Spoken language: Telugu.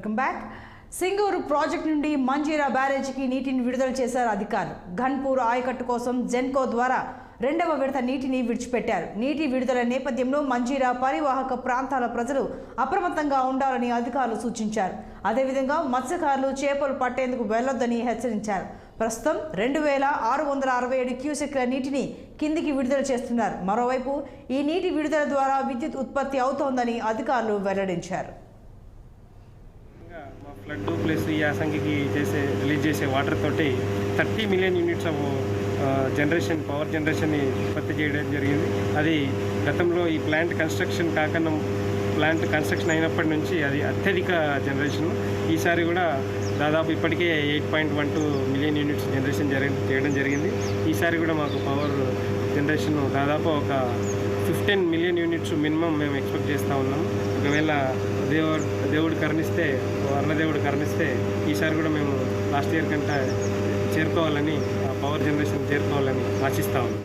Welcome back. సింగూరు ప్రాజెక్టు నుండి మంజీరా బ్యారేజీకి నీటిని విడుదల చేశారు అధికారులు. ఘన్పూర్ ఆయకట్టు కోసం జెన్కో ద్వారా రెండవ విడత నీటిని విడిచిపెట్టారు. నీటి విడుదల నేపథ్యంలో మంజీరా పరివాహక ప్రాంతాల ప్రజలు అప్రమత్తంగా ఉండాలని అధికారులు సూచించారు. అదేవిధంగా మత్స్యకారులు చేపలు పట్టేందుకు వెళ్లొద్దని హెచ్చరించారు. ప్రస్తుతం 2667 క్యూసెక్ల నీటిని కిందికి విడుదల చేస్తున్నారు. మరోవైపు ఈ నీటి విడుదల ద్వారా విద్యుత్ ఉత్పత్తి అవుతోందని అధికారులు వెల్లడించారు. ఫ్లడ్ ప్లస్ ఈ యాసంగికి రిలీజ్ చేసే వాటర్ తోటి 30 మిలియన్ యూనిట్స్ ఆఫ్ పవర్ జనరేషన్ని ఉత్పత్తి చేయడం జరిగింది. అది గతంలో ఈ ప్లాంట్ కన్స్ట్రక్షన్ అయినప్పటి నుంచి అది అత్యధిక జనరేషన్. ఈసారి కూడా దాదాపు ఇప్పటికే 8.12 మిలియన్ యూనిట్స్ జనరేషన్ చేయడం జరిగింది. ఈసారి కూడా మాకు పవర్ జనరేషన్ దాదాపు ఒక 15 మిలియన్ యూనిట్స్ మినిమం మేము ఎక్స్పెక్ట్ చేస్తూ ఉన్నాము. ఒకవేళ దేవుడు కరుణిస్తే, అన్నదేవుడు కరుణిస్తే ఈసారి కూడా మేము లాస్ట్ ఇయర్ కంటే పవర్ జనరేషన్ చేరుకోవాలని ఆశిస్తా ఉన్నాం.